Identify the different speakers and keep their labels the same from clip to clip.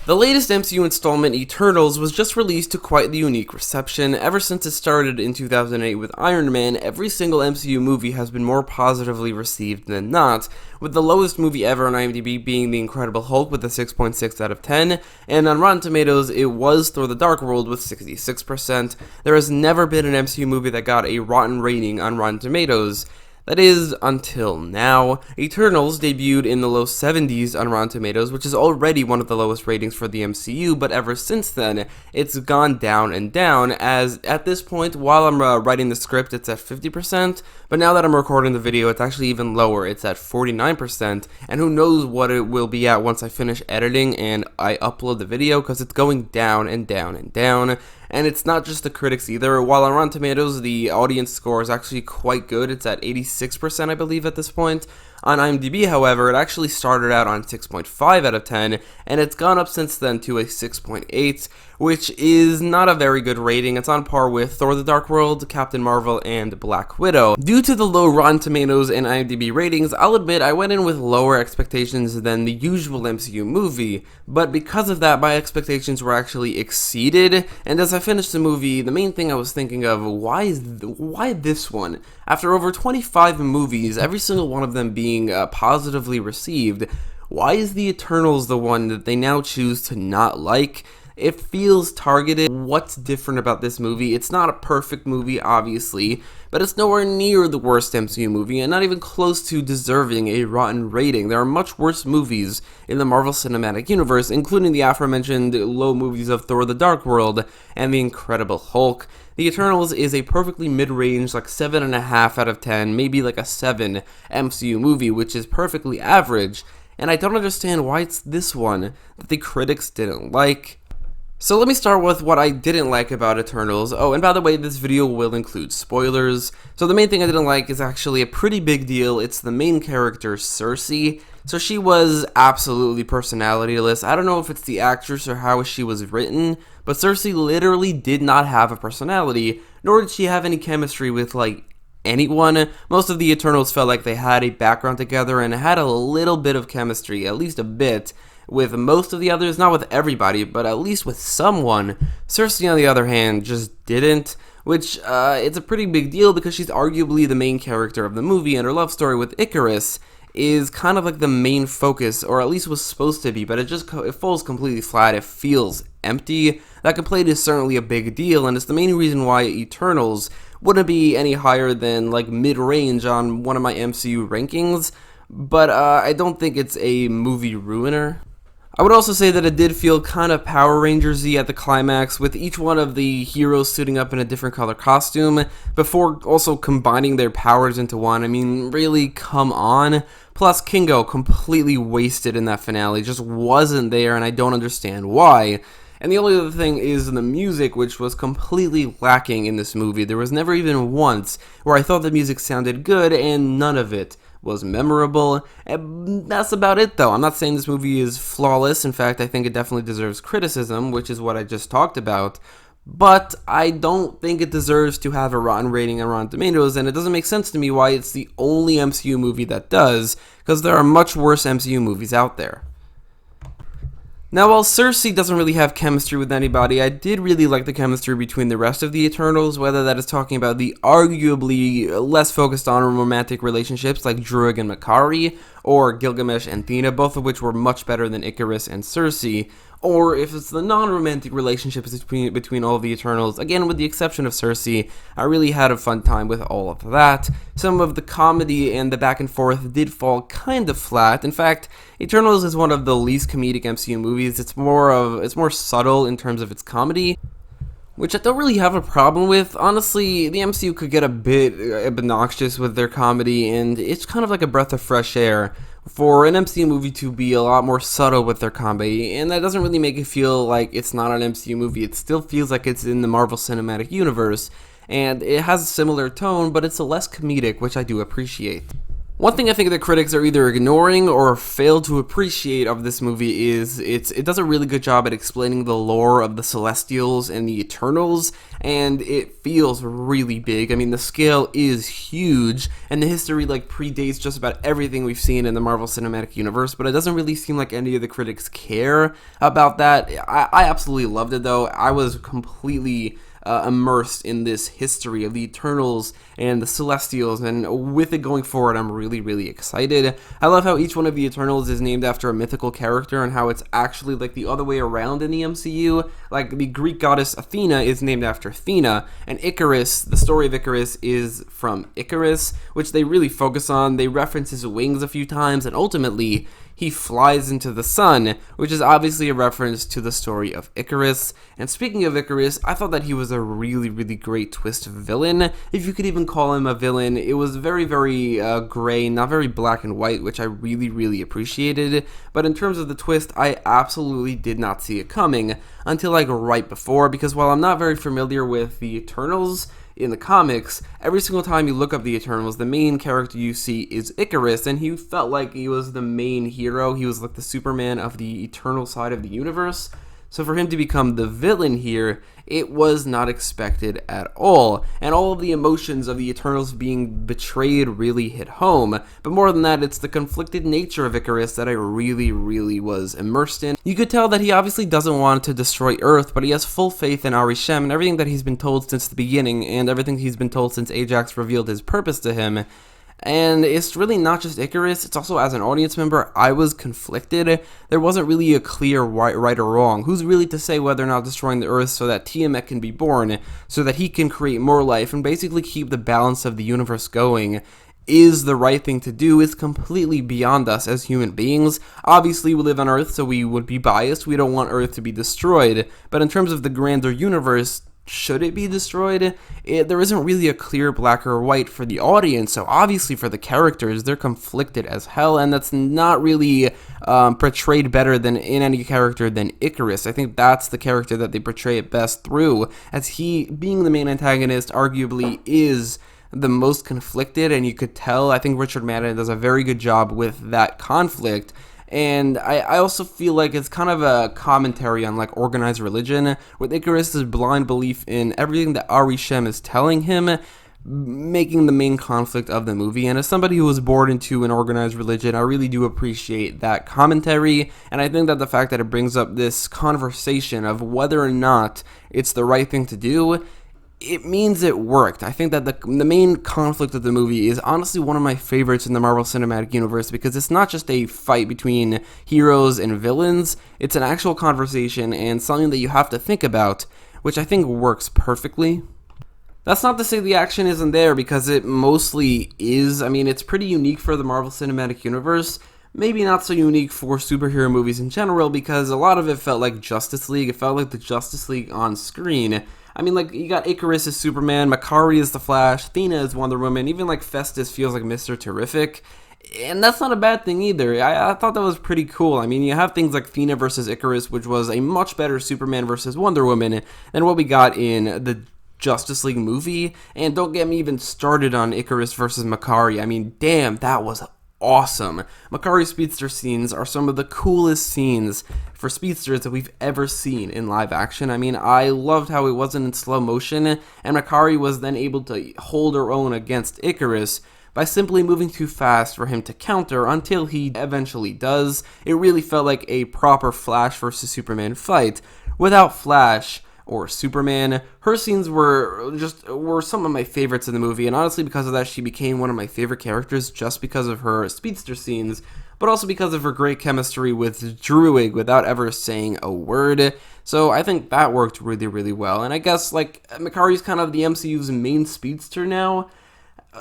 Speaker 1: The latest MCU installment, Eternals, was just released to quite the unique reception. Ever since it started in 2008 with Iron Man, every single MCU movie has been more positively received than not, with the lowest movie ever on IMDb being The Incredible Hulk with a 6.6 out of 10, and on Rotten Tomatoes it was Thor: The Dark World with 66%. There has never been an MCU movie that got a rotten rating on Rotten Tomatoes. That is, until now. Eternals debuted in the low 70s on Rotten Tomatoes, which is already one of the lowest ratings for the MCU, but ever since then, it's gone down and down, as at this point, while I'm writing the script, it's at 50%, but now that I'm recording the video, it's actually even lower, it's at 49%, and who knows what it will be at once I finish editing and I upload the video, because it's going down and down and down. And it's not just the critics either. While on Rotten Tomatoes, the audience score is actually quite good. It's at 86%, I believe, at this point. On IMDb, however, it actually started out on 6.5 out of 10, and it's gone up since then to a 6.8, which is not a very good rating. It's on par with Thor: The Dark World, Captain Marvel, and Black Widow. Due to the low Rotten Tomatoes and IMDb ratings, I'll admit I went in with lower expectations than the usual MCU movie, but because of that, my expectations were actually exceeded, and as I finished the movie, the main thing I was thinking of, why this one? After over 25 movies, every single one of them being positively received, why is the Eternals the one that they now choose to not like? It feels targeted. What's different about this movie? It's not a perfect movie, obviously, but it's nowhere near the worst MCU movie, and not even close to deserving a rotten rating. There are much worse movies in the Marvel Cinematic Universe, including the aforementioned low movies of Thor: The Dark World and The Incredible Hulk. The Eternals is a perfectly mid-range, like 7.5 out of 10, maybe like a 7 MCU movie, which is perfectly average, and I don't understand why it's this one that the critics didn't like. So let me start with what I didn't like about Eternals. Oh, and by the way, this video will include spoilers. So the main thing I didn't like is actually a pretty big deal. It's the main character, Cersei. So she was absolutely personalityless. I don't know if it's the actress or how she was written, but Cersei literally did not have a personality, nor did she have any chemistry with, anyone. Most of the Eternals felt like they had a background together and had a little bit of chemistry, at least a bit, with most of the others, not with everybody, but at least with someone. Cersei, on the other hand, just didn't, which it's a pretty big deal because she's arguably the main character of the movie, and her love story with Icarus is kind of like the main focus, or at least was supposed to be, but it falls completely flat. It feels empty. That complaint is certainly a big deal, and it's the main reason why Eternals wouldn't be any higher than mid-range on one of my MCU rankings, but I don't think it's a movie ruiner. I would also say that it did feel kind of Power Rangers-y at the climax, with each one of the heroes suiting up in a different color costume, before also combining their powers into one. I mean, really, come on. Plus, Kingo completely wasted in that finale, just wasn't there, and I don't understand why. And the only other thing is the music, which was completely lacking in this movie. There was never even once where I thought the music sounded good, and none of it was memorable. And that's about it, though. I'm not saying this movie is flawless. In fact, I think it definitely deserves criticism, which is what I just talked about. But I don't think it deserves to have a rotten rating on Rotten Tomatoes, and it doesn't make sense to me why it's the only MCU movie that does, because there are much worse MCU movies out there. Now, while Cersei doesn't really have chemistry with anybody, I did really like the chemistry between the rest of the Eternals, whether that is talking about the arguably less focused on romantic relationships like Druig and Makkari, or Gilgamesh and Thena, both of which were much better than Icarus and Cersei, or if it's the non-romantic relationships between all of the Eternals. Again, with the exception of Cersei, I really had a fun time with all of that. Some of the comedy and the back and forth did fall kind of flat. In fact, Eternals is one of the least comedic MCU movies. It's more subtle in terms of its comedy, which I don't really have a problem with. Honestly, the MCU could get a bit obnoxious with their comedy, and it's kind of like a breath of fresh air for an MCU movie to be a lot more subtle with their comedy, and that doesn't really make it feel like it's not an MCU movie. It still feels like it's in the Marvel Cinematic Universe, and it has a similar tone, but it's a less comedic, which I do appreciate. One thing I think the critics are either ignoring or fail to appreciate of this movie is it does a really good job at explaining the lore of the Celestials and the Eternals, and it feels really big. I mean, the scale is huge, and the history predates just about everything we've seen in the Marvel Cinematic Universe, but it doesn't really seem like any of the critics care about that. I absolutely loved it, though. I was completely immersed in this history of the Eternals and the Celestials, and with it going forward, I'm really, really excited. I love how each one of the Eternals is named after a mythical character, and how it's actually the other way around in the MCU. The Greek goddess Athena is named after Athena, and Icarus, the story of Icarus, is from Icarus, which they really focus on. They reference his wings a few times, and ultimately, he flies into the sun, which is obviously a reference to the story of Icarus. And speaking of Icarus, I thought that he was a really, really great twist villain, if you could even call him a villain. It was very, very gray, not very black and white, which I really, really appreciated. But in terms of the twist, I absolutely did not see it coming until right before, because while I'm not very familiar with the Eternals in the comics, every single time you look up the Eternals, the main character you see is Icarus, and he felt like he was the main hero. He was the Superman of the eternal side of the universe. So for him to become the villain here, it was not expected at all. And all of the emotions of the Eternals being betrayed really hit home. But more than that, it's the conflicted nature of Icarus that I really, really was immersed in. You could tell that he obviously doesn't want to destroy Earth, but he has full faith in Arishem and everything that he's been told since the beginning, and everything he's been told since Ajax revealed his purpose to him. And it's really not just Icarus, it's also, as an audience member, I was conflicted. There wasn't really a clear right or wrong. Who's really to say whether or not destroying the Earth so that Tiamat can be born, so that he can create more life and basically keep the balance of the universe going, is the right thing to do is completely beyond us as human beings. Obviously, we live on Earth, so we would be biased. We don't want Earth to be destroyed. But in terms of the grander universe, should it be destroyed? There isn't really a clear black or white for the audience, so obviously for the characters, they're conflicted as hell, and that's not really portrayed better than in any character than Icarus. I think that's the character that they portray it best through, as he, being the main antagonist, arguably is the most conflicted, and you could tell. I think Richard Madden does a very good job with that conflict. And I also feel like it's kind of a commentary on organized religion, with Icarus' blind belief in everything that Arishem is telling him, making the main conflict of the movie. And as somebody who was born into an organized religion, I really do appreciate that commentary, and I think that the fact that it brings up this conversation of whether or not it's the right thing to do, it means it worked. I think that the main conflict of the movie is honestly one of my favorites in the Marvel Cinematic Universe, because it's not just a fight between heroes and villains, it's an actual conversation and something that you have to think about, which I think works perfectly. That's not to say the action isn't there, because it mostly is. I mean, it's pretty unique for the Marvel Cinematic Universe. Maybe not so unique for superhero movies in general, because a lot of it felt like Justice League. It felt like the Justice League on screen. I mean, you got Icarus as Superman, Makari as the Flash, Athena as Wonder Woman, even Festus feels like Mr. Terrific. And that's not a bad thing either. I thought that was pretty cool. I mean, you have things like Athena versus Icarus, which was a much better Superman versus Wonder Woman than what we got in the Justice League movie. And don't get me even started on Icarus versus Makari. I mean, damn, that was awesome. Makari's speedster scenes are some of the coolest scenes for speedsters that we've ever seen in live action. I mean, I loved how it wasn't in slow motion, and Makari was then able to hold her own against Icarus by simply moving too fast for him to counter until he eventually does. It really felt like a proper Flash versus Superman fight. Without Flash or Superman, her scenes were some of my favorites in the movie, and honestly because of that she became one of my favorite characters, just because of her speedster scenes, but also because of her great chemistry with Druig without ever saying a word. So I think that worked really, really well. And I guess Makari's kind of the MCU's main speedster now.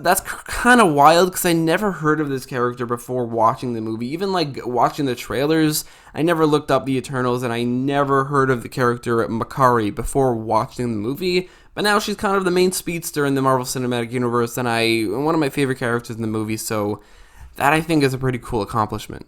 Speaker 1: That's kind of wild, because I never heard of this character before watching the movie. Even watching the trailers, I never looked up the Eternals, and I never heard of the character Makari before watching the movie. But now she's kind of the main speedster in the Marvel Cinematic Universe, and one of my favorite characters in the movie, so that I think is a pretty cool accomplishment.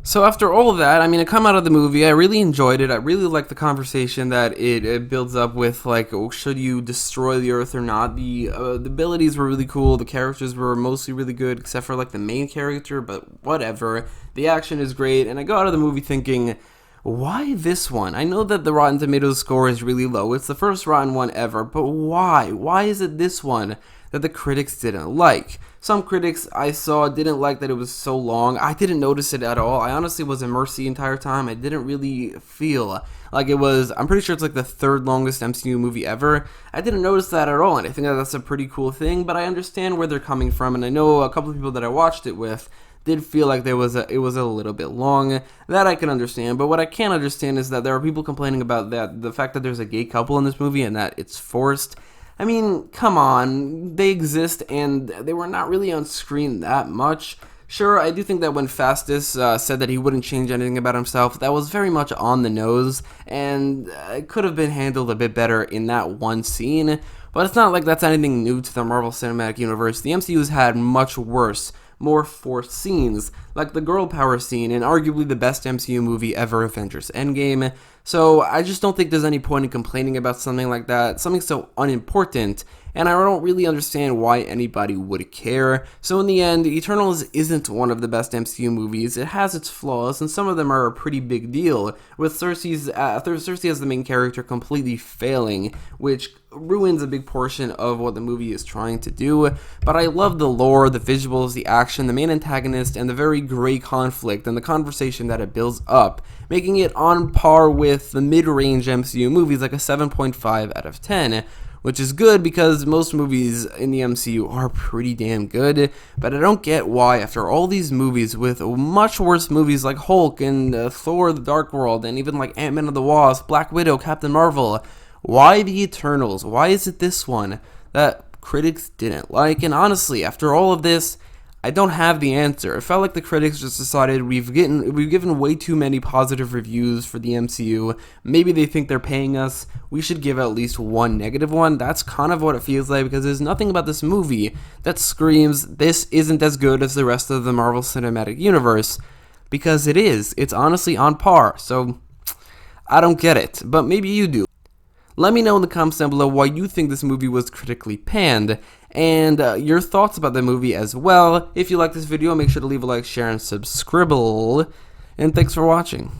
Speaker 1: So after all of that, I mean, I come out of the movie, I really enjoyed it. I really liked the conversation that it builds up with, like, oh, should you destroy the Earth or not? The abilities were really cool. The characters were mostly really good, except for like the main character. But whatever. The action is great, and I go out of the movie thinking, why this one? I know that the Rotten Tomatoes score is really low. It's the first rotten one ever, but why? Why is it this one that the critics didn't like? Some critics I saw didn't like that it was so long. I didn't notice it at all. I honestly was immersed the entire time. I didn't really feel like it was. I'm pretty sure it's like the third longest MCU movie ever. I didn't notice that at all, and I think that that's a pretty cool thing, but I understand where they're coming from, and I know a couple of people that I watched it with did feel like it was a little bit long. That I can understand, but what I can't understand is that there are people complaining about that the fact that there's a gay couple in this movie and that it's forced. I mean, come on, they exist and they were not really on screen that much. Sure, I do think that when Fastus said that he wouldn't change anything about himself, that was very much on the nose, and it could have been handled a bit better in that one scene, but it's not like that's anything new to the Marvel Cinematic Universe. The MCU's had much worse, more forced scenes, like the girl power scene in arguably the best MCU movie ever, Avengers Endgame. So I just don't think there's any point in complaining about something like that, something so unimportant, and I don't really understand why anybody would care. So in the end, Eternals isn't one of the best MCU movies. It has its flaws, and some of them are a pretty big deal, with Cersei as the main character completely failing, which ruins a big portion of what the movie is trying to do. But I love the lore, the visuals, the action, the main antagonist, and the very great conflict and the conversation that it builds up, making it on par with the mid-range MCU movies, like a 7.5 out of 10, which is good because most movies in the MCU are pretty damn good, but I don't get why after all these movies with much worse movies like Hulk and Thor: The Dark World and even like Ant-Man and the Wasp, Black Widow, Captain Marvel, why the Eternals? Why is it this one that critics didn't like? And honestly, after all of this, I don't have the answer. It felt like the critics just decided we've given way too many positive reviews for the MCU. Maybe they think they're paying us. We should give at least one negative one. That's kind of what it feels like, because there's nothing about this movie that screams this isn't as good as the rest of the Marvel Cinematic Universe, because it is. It's honestly on par. So I don't get it, but maybe you do. Let me know in the comments down below why you think this movie was critically panned, and your thoughts about the movie as well. If you like this video, make sure to leave a like, share, and subscribe. And thanks for watching.